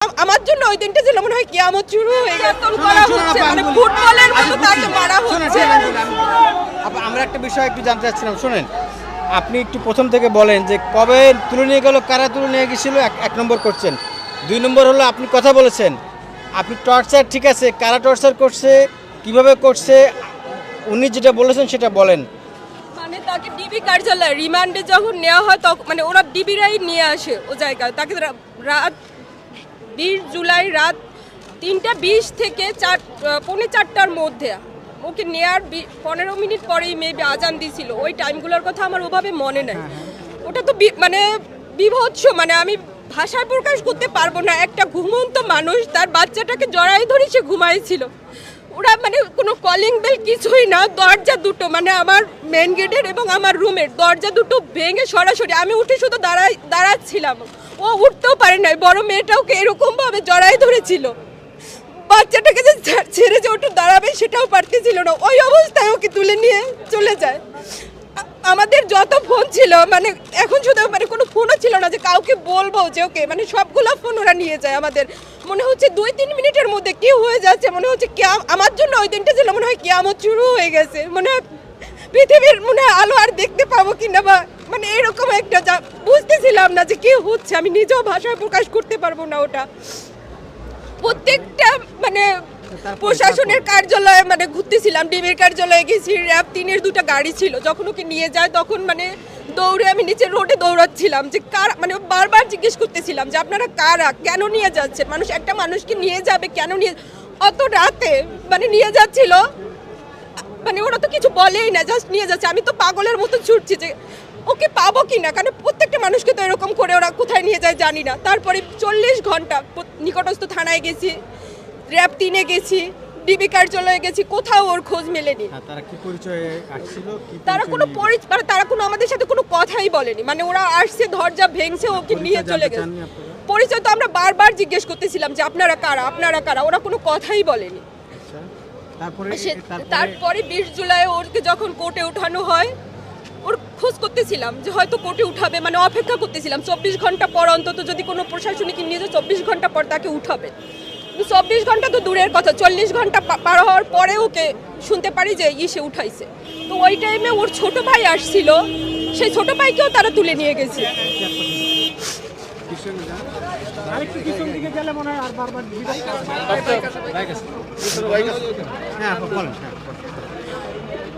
আমার জন্য ওই দিনটা ছিল মনে হয় কিয়ামত শুরু হয়ে গেছে। করা হচ্ছে মানে ফুটবলের মতো তাকে মারা হচ্ছে। আমরা একটা বিষয় একটু জানতে চাচ্ছিলাম, শুনেন আপনি একটু প্রথম থেকে বলেন যে কবে তুলে নিয়ে গেল, কারা তুলে নিয়ে গেছিল, এক নম্বর করছেন। 2 নম্বর হলো আপনি কথা বলেছেন, আপনি টর্চার, ঠিক আছে, কারা টর্চার করছে, কিভাবে করছে, উনি যেটা বলেছেন সেটা বলেন। মানে তাকে ডিবি কার্যালয়ে রিমান্ডে যখন নেওয়া হয় তখন মানে ওরা ডিবিরাই নিয়ে আসে ও জায়গায়। তাকে রাত 20 জুলাই রাত 3:20 থেকে 4:45টার মধ্যে ওকে নেওয়ার 15 মিনিট পরেই মেবি আজান দিছিল। ওই টাইমগুলোর কথা আমার ওভাবে মনে নাই। ওটা তো মানে বিভৎস, মানে আমি ভাষায় প্রকাশ করতে পারবো না। একটা ঘুমন্ত মানুষ তার বাচ্চাটাকে জড়াই ধরে সে ঘুমাইছিল। ওরা মানে কোনো কলিং বেল কিছুই না, দরজা দুটো মানে আমার মেন গেটের এবং আমার রুমের দরজা দুটো ভেঙে সরাসরি আমি উঠে শুধু দাঁড়াচ্ছিলাম। ও উঠতেও পারে নাই, বড় মেয়েটাওকে এরকমভাবে জড়াই ধরেছিল। বাচ্চাটাকে যে ছেড়ে যে ওটা দাঁড়াবে সেটাও পারতেছিল না। ওই অবস্থায় ওকে তুলে নিয়ে চলে যায়। আমাদের যত ফোন ছিল মানে এখন শুধু মানে কোনো ফোনও ছিল না যে কাউকে বলবো যে ওকে, মানে সবগুলো ফোন ওরা নিয়ে যায়। আমাদের মনে হচ্ছে 2-3 মিনিটের মধ্যে কি হয়ে যাচ্ছে, মনে হচ্ছে আমার জন্য ওই দিনটা ছিল মনে হয় কিয়ামত শুরু হয়ে গেছে। মনে হয় পৃথিবীর মনে হয় আলো আর দেখতে পাবো কিনা, বা মানে এরকম একটা বুঝতেছিলাম না যে কি হচ্ছে। আমি নিজেও ভাষায় প্রকাশ করতে পারবো না। ওটা প্রত্যেকটা মানে প্রশাসনের কার্যালয়ে মানে ঘুরতেছিলাম, ডিবির কার্যালয়ে গেছি, র‍্যাব 3-এর 2টা গাড়ি ছিল। যখন ওকে নিয়ে যায় তখন মানে দৌড়ে আমি নিচে রোডে দৌড়াচ্ছিলাম যে কার, মানে বারবার জিজ্ঞেস করতেছিলাম যে আপনারা কারা, কেন নিয়ে যাচ্ছেন, মানুষ একটা মানুষকে নিয়ে যাবে কেন, নিয়ে অত রাতে মানে নিয়ে যাচ্ছিল। মানে ওরা তো কিছু বলেই না, জাস্ট নিয়ে যাচ্ছে। আমি তো পাগলের মতো ছুটছি যে ওকে পাবো কিনা, কারণ প্রত্যেকটা মানুষকে তো এরকম করে ওরা কোথায় নিয়ে যায় জানি না। তারপরে 40 ঘন্টা নিকটস্থ থানায় গেছি, র‍্যাব 3-এ গেছি, ডিবি কার্যালয়ে গেছি, কোথাও ওর খোঁজ মেলেনি। তারা কি পরিচয়ে আসছিল, তারা কোনো আমাদের সাথে কোনো কথাই বলেনি। মানে ওরা আসছে, দরজা ভেঙছে, ওকে নিয়ে চলে গেছে। পরিচয় তো আমরা বারবার জিজ্ঞেস করতেছিলাম যে আপনারা কারা, আপনারা কারা, ওরা কোনো কথাই বলেনি। তারপরে 20 জুলাই ওরকে যখন কোর্টে ওঠানো হয়, ওর খোঁজ করতেছিলাম যে হয়তো কোর্টে উঠাবে, মানে অপেক্ষা করতেছিলাম 24 ঘন্টা পর অন্তত যদি কোনো প্রশাসনিক নিয়ে যায় 24 ঘন্টা পর তাকে উঠাবে। 24 ঘন্টা তো দূরের কথা, 40 ঘন্টা পার হওয়ার পরে ওকে শুনতে পারি যে সে উঠাইছে। তো ওই টাইমে ওর ছোট ভাই আসছিল, সেই ছোট ভাইকেও তারা তুলে নিয়ে গেছে।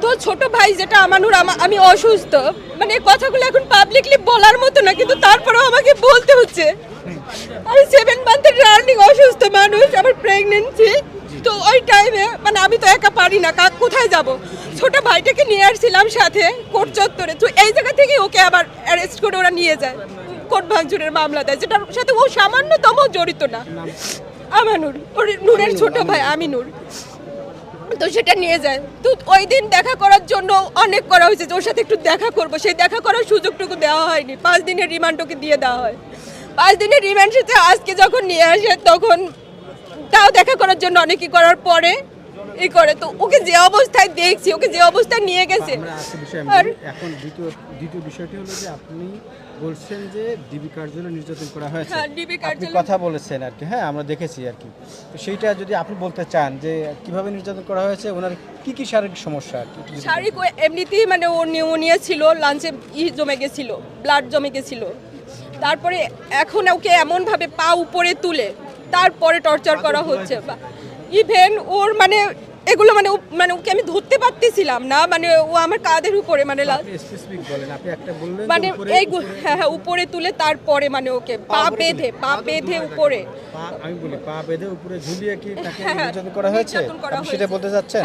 তো ছোট ভাই যেটা আমানুর, আমি অসুস্থ, মানে এই কথাগুলো এখন পাবলিকলি বলার মতো না, কিন্তু তারপরেও আমাকে বলতে হচ্ছে। আমি 7 মান্থের রানিং অসুস্থ মানুষ, আমার প্রেগনেন্সি। তো ওই টাইমে মানে আমি তো একা পারি না, কোথায় যাব। ছোট ভাইটাকে নিয়ে আসছিলাম সাথে কোর্ট চত্বরে। তো এই জায়গা থেকে ওকে আবার অ্যারেস্ট করে ওরা নিয়ে যায়, কোর্ট ভাঙচুরের মামলা দেয়, যেটার সাথে ও সামান্যতম জড়িত না। আমানুর, ওর নূরের ছোট ভাই আমিনুর। তো সেটা নিয়ে যায়। তো ওই দিন দেখা করার জন্য অনেক করা হয়েছে যে ওর সাথে একটু দেখা করবো, সেই দেখা করার সুযোগটুকু দেওয়া হয়নি। 5 দিনের রিমান্ড ওকে দিয়ে দেওয়া হয়। 5 দিনের রিমান্ড শেষে আজকে যখন নিয়ে আসে তখন তাও দেখা করার জন্য অনেকই করার পরে করে। তো ওকে যে অবস্থায় দেখছি, ওকে যে অবস্থায় নিয়ে গেছে। আর এখন দ্বিতীয় বিষয়টি হলো যে আপনি বলছেন যে ডিবি কার্যালয়ে নির্যাতন করা হয়েছে। হ্যাঁ, ডিবি আপনি কার্যালয় কথা বলেছেন আর কি, হ্যাঁ আমরা দেখেছি আর কি। তো সেইটা যদি আপনি বলতে চান যে কিভাবে নির্যাতন করা হয়েছে, ওনার কি কি শারীরিক সমস্যা আর কি। শারীরিক এমনিতেই মানে ওর নিউমোনিয়া ছিল, লাঞ্চে জমে গেছিল, ব্লাড জমে গেছিল। তারপরে এখন ওকে এমনভাবে পা উপরে তুলে তারপরে টর্চার করা হচ্ছে। ইভেন ওর মানে এগুলো মানে মানে ওকে আমি ধরতে পারতেছিলাম না, মানে ও আমার কাঁধের উপরে মানে মানে এই হ্যাঁ উপরে তুলে তারপরে মানে ওকে পা বেঁধে উপরে, আমি বলি পা বেঁধে উপরে ঝুলিয়ে কি তাকে নির্যাতন করা হয়েছে, আপনি সেটা বলতে চাচ্ছেন?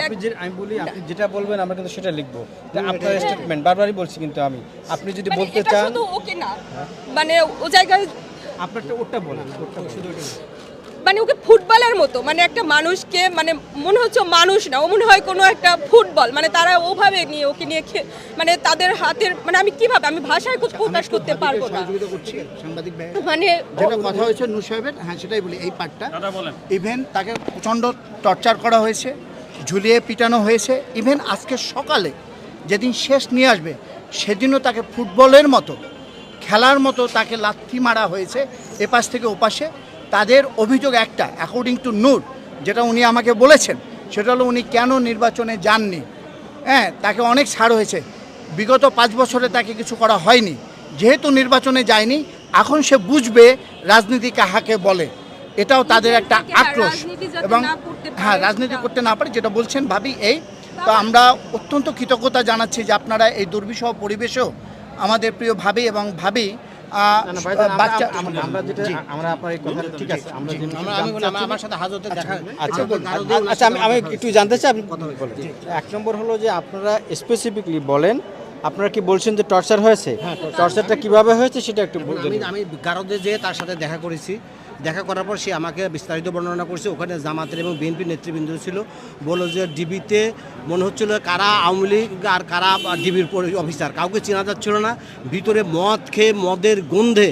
আপনি যে আমি বলি আপনি যেটা বলবেন আমরা কিন্তু সেটা লিখবো, আপনার স্টেটমেন্ট বারবারই বলছি। কিন্তু আপনি যদি বলতে চান ওকে না মানে ও জায়গায় আপনারটা ওটা বলেন, ওটা শুধু ওটা মানে ওকে ফুটবলের মতো, মানে একটা মানুষকে মানে মনে হচ্ছে মানুষ না, ও মনে হয় কোনো একটা ফুটবল, মানে তারা ওভাবে নিয়ে ওকে নিয়ে মানে তাদের হাতের মানে আমি কিভাবে আমি ভাষায় প্রকাশ করতে পারবো না। সাংবাদিক ভাই মানে যেটা কথা হয়েছে নূর সাহেবের, হ্যাঁ সেটাই বলি এই পার্টটা। ইভেন তাকে প্রচণ্ড টর্চার করা হয়েছে, ঝুলিয়ে পিটানো হয়েছে। ইভেন আজকে সকালে যেদিন শেষ নিয়ে আসবে সেদিনও তাকে ফুটবলের মতো খেলার মতো তাকে লাথি মারা হয়েছে এপাশ থেকে ওপাশে। তাদের অভিযোগ একটা, অ্যাকর্ডিং টু নূর, যেটা উনি আমাকে বলেছেন, সেটা হলো উনি কেন নির্বাচনে যাননি। হ্যাঁ, তাকে অনেক ছাড় হয়েছে, বিগত 5 বছরে তাকে কিছু করা হয়নি। যেহেতু নির্বাচনে যায়নি, এখন সে বুঝবে রাজনীতি কাহাকে বলে। এটাও তাদের একটা আক্রোশ। রাজনীতি যাতে এবং না করতে পারে, হ্যাঁ, রাজনীতি করতে না পারে, যেটা বলছেন ভাবি এই। তো আমরা অত্যন্ত কৃতজ্ঞতা জানাচ্ছি যে আপনারা এই দুর্বিষহ পরিবেশেও আমাদের প্রিয় ভাবি এবং ভাবি না, না, ভাইজান, বাচ্চা আমরা যেটা আমরা আপনার এই কথাটা ঠিক আছে, আমরা যেটা আমার সাথে হাজতে দেখা আচ্ছা আচ্ছা, আমি একটু জানতে চাই, আপনি কথা বলেন। এক নম্বর হলো যে আপনারা স্পেসিফিকলি বলেন, আপনারা কি বলছেন যে টর্চার হয়েছে? টর্চারটা কিভাবে হয়েছে সেটা একটু বলুন। আমি গারদে যেয়ে তার সাথে দেখা করেছি। দেখা করার পর সে আমাকে বিস্তারিত বর্ণনা করছে। ওখানে জামাতের এবং বিএনপি নেতৃবৃন্দ ছিল। বললো যে ডিবিতে মনে হচ্ছিল কারা আওয়ামী লীগ আর কারা ডিবির অফিসার, কাউকে চেনা যাচ্ছিল না। ভিতরে মদ খেয়ে মদের গন্ধে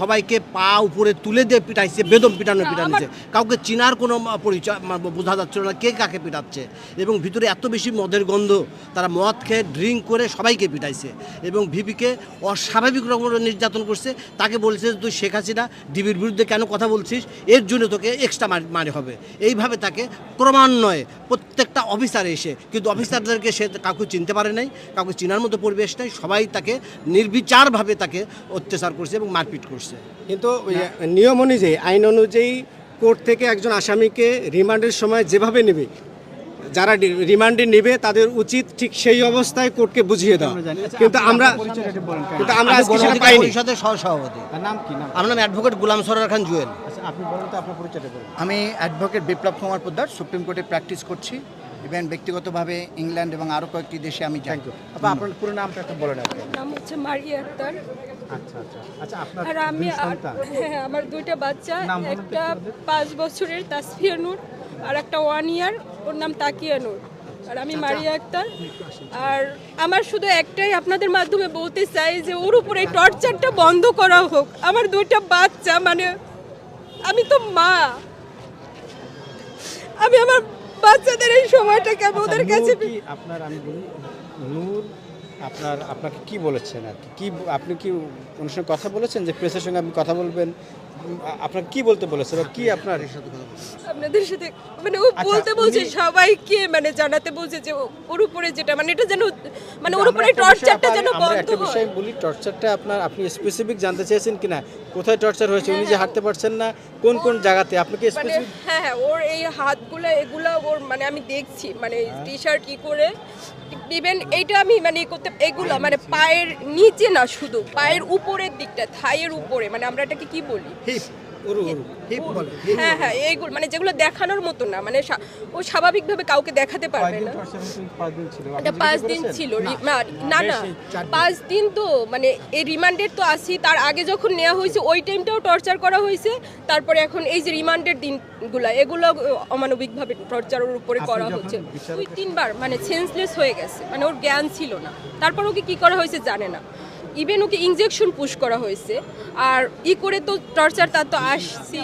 সবাইকে পা উপরে তুলে দিয়ে পিটাইছে, বেদম পিটানিছে। কাউকে চিনার কোনো পরিচয় বোঝা যাচ্ছিল না কে কাকে পিটাচ্ছে। এবং ভিতরে এত বেশি মদের গন্ধ, তারা মদ খেয়ে ড্রিঙ্ক করে সবাইকে পিটাইছে। এবং ভিপিকে অস্বাভাবিক রকমের নির্যাতন করছে। তাকে বলছে তুই শেখ হাসিনা ডিবির বিরুদ্ধে কেন কথা বলছিস, এর জন্য তোকে এক্সট্রা মারে হবে। এইভাবে তাকে ক্রমান্বয়ে প্রত্যেকটা অফিসার এসে, কিন্তু অফিসারদেরকে সে কাউকে চিনতে পারে নাই, কাউকে চেনার মতো পরিবেশ নেই। সবাই তাকে নির্বিচারভাবে তাকে অত্যাচার করছে এবং মারপিট করছে। কিন্তু নিয়ম অনুযায়ী, আইন অনুযায়ী কোর্ট থেকে একজন আসামিকে রিমান্ডের সময় যেভাবে নেবে, যারা রিমান্ডে নেবে তাদের উচিত ঠিক সেই অবস্থায় কোর্টকে বুঝিয়ে দেওয়া। কিন্তু আমরা আজকে সেটা পাইনি। পরিষদের সহসভাপতি। তার নাম কি? নাম? আমার নাম অ্যাডভোকেট গোলাম সরোয়ার খান জুয়েল। আচ্ছা, আপনি বলুন তো আপনার পরিচয়টা বলুন। আমি অ্যাডভোকেট বিপ্লব কুমার পোদ্দার, সুপ্রিম কোর্টে প্র্যাকটিস করছি। ইভেন ব্যক্তিগতভাবে ইংল্যান্ড এবং আরও কয়েকটি দেশে আমি যাই। আপনার পুরো নামটা একটু বলেন আপনি। নাম হচ্ছে মারিয়া আক্তার। আচ্ছা আচ্ছা আচ্ছা, আপনার আর আমি দুই সন্তান? হ্যাঁ, আমার 2টা বাচ্চা, নাম বলুন তো একটা একটু 5 বছরের তাসফিয়া নূর আর একটা 1 ইয়ার, ওর নাম তাকিয়া নূর। আর আমি মারিয়া আক্তার। আর আমার শুধু একটাই আপনাদের মাধ্যমে বলতে চাই যে ওর উপরে এই টর্চারটা বন্ধ করা হোক। আমার 2টা বাচ্চা, মানে আমি তো মা, আমি আমার বাচ্চাদের এই সময়টা কেমন ওদের কাছে নূর কি আপনার, আমি বলি নূর আপনাকে কি বলেছেন আর কি আপনি কি ওনার সঙ্গে কথা বলেছেন যে প্রেসের সঙ্গে আপনি কথা বলবেন? আপনাকে কি বলতে বলেছে বা কি আপনার আপনাদের সাথে, মানে ও আচ্ছা, বলতে বলছে সবাইকে, মানে জানাতে বলছে যে ওর উপরে যেটা, মানে এটা যেন, মানে ওর উপরে টর্চারটা যেন আমরা বন্ধ একটা হয়। বিষয় বলি, টর্চারটা আপনি স্পেসিফিক জানতে চেয়েছেন কিনা, কোথায় টর্চার হয়েছে, উনি যে হাঁটতে পারছেন না কোন কোন জায়গাতে, আপনাকে মানে স্পেসিফিক? হ্যাঁ হ্যাঁ, ওর এই হাতগুলো এগুলো ওর, মানে আমি দেখছি, মানে টি শার্ট কি করে, ইভেন এইটা আমি মানে করতে, এগুলো মানে পায়ের নিচে না, শুধু পায়ের উপরের দিকটা, থাইয়ের উপরে, মানে আমরা এটাকে কি বলি, হিপ হিপ বলে। হ্যাঁ হ্যাঁ, এইগুলো মানে যেগুলো দেখানোর মতো না, মানে ও স্বাভাবিকভাবে কাউকে দেখাতে পারবে না। এটা 5 দিন ছিল, না না 5 দিন তো, মানে এই রিমান্ডেড তো আসি, তার আগে যখন নেওয়া হয়েছে ওই টাইমটাও টর্চার করা হয়েছে। তারপরে এখন এই যে রিমান্ডেড দিনগুলো, এগুলো অমানবিকভাবে টর্চারের উপরে করা হচ্ছে। 2-3 বার মানে সেন্সলেস হয়ে গেছে, মানে ওর জ্ঞান ছিল না। তারপর ওকে কি করা হয়েছে জানে না, ইভেন ওকে ইনজেকশন পুশ করা হয়েছে। আর করে তো টর্চার, তার তো আসছি।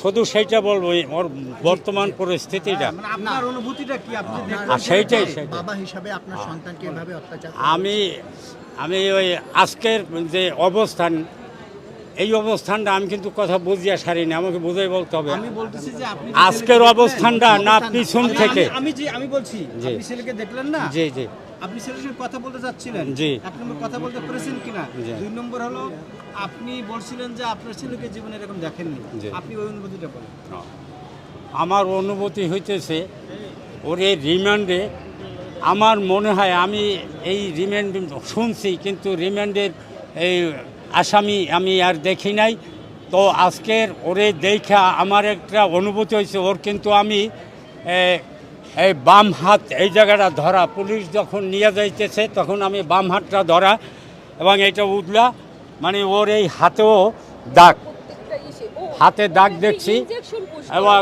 শুধু সেইটা বলবো, ওর বর্তমান পরিস্থিতিটা আপনার অনুভূতিটা কি? আপনি সেইটাই বাবা হিসাবে আপনার সন্তানকে এভাবে অত্যাচার আমি ওই আজকের যে অবস্থান, এই অবস্থানটা আমি কিন্তু কথা বুঝিয়া সারিনি, আমাকে বুঝাই বলতে হবে। আমি বলতেছি যে আপনি আজকের অবস্থানটা না পিছন থেকে। আমি বলছি, জি। আপনি ছেলেকে দেখলেন না, জি জি আপনি ছেলের সঙ্গে কথা বলতে চাচ্ছিলেন, জি। 1 নম্বর কথা বলতে পেরেছেন কিনা, জি। 2 নম্বর হলো আপনি বলছিলেন যে আপনার ছেলেকে জীবনে এরকম দেখেননি, জি। আপনি ওই অনুভূতিটা বলেন। আমার অনুভূতি হইতেছে ওর এই রিমান্ডে, আমার মনে হয়, আমি এই রিমান্ড শুনছি কিন্তু রিমান্ডের এই আসামি আমি আর দেখি নাই। তো আজকের ওরে দেখা আমার একটা অনুভূতি হয়েছে, ওর কিন্তু আমি এই বাম হাত এই জায়গাটা ধরা, পুলিশ যখন নিয়ে যাইতেছে তখন আমি বাম হাতটা ধরা এবং এটা উঠলা, মানে ওর এই হাতেও দাগ, হাতে দাগ দেখছি এবং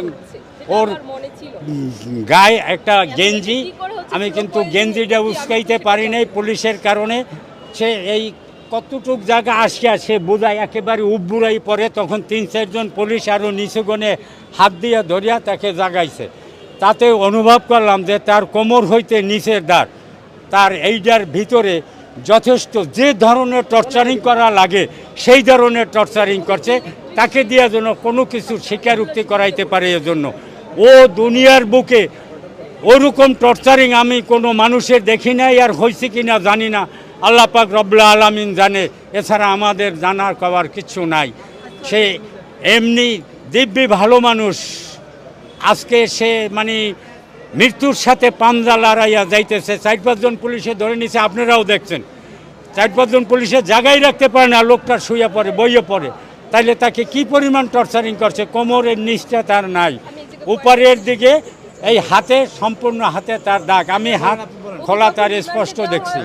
ওর গায়ে একটা গেঞ্জি, আমি কিন্তু গেঞ্জিটা উস্কাইতে পারি নাই পুলিশের কারণে। সে এই কতটুক জায়গা আসিয়া সে বোঝায় একেবারে উব্বুরাই পড়ে, তখন 3-4 জন পুলিশ আরও নিচুগণে হাত দিয়া ধরিয়া তাকে জাগাইছে। তাতে অনুভব করলাম যে তার কোমর হইতে নিচের দাঁড়, তার এইটার ভিতরে যথেষ্ট যে ধরনের টর্চারিং করা লাগে সেই ধরনের টর্চারিং করছে, তাকে দিয়ে যেন কোনো কিছু স্বীকারোক্তি করাইতে পারে। এজন্য ও দুনিয়ার বুকে ওরকম টর্চারিং আমি কোনো মানুষের দেখি নাই, আর হয়েছে কি না জানি না, আল্লাহ পাক রব্বুল আলামিন জানে, এছাড়া আমাদের জানার কবার কিচ্ছু নাই। সে এমনি দিব্যি ভালো মানুষ, আজকে সে মানে মৃত্যুর সাথে পাঞ্জা লড়াইয়া যাইতেছে। 4-5 জন পুলিশে ধরে নিছে, আপনারাও দেখছেন। 4-5 জন পুলিশে জায়গায় রাখতে পারে না, লোকটা শুয়ে পড়ে, বইয়ে পড়ে। তাইলে তাকে কি পরিমাণ টর্চারিং করছে, কোমরের নিচটা তার নাই, উপরের দিকে এই হাতে, সম্পূর্ণ হাতে তার দাগ, আমি হাত খোলা তার স্পষ্ট দেখছি।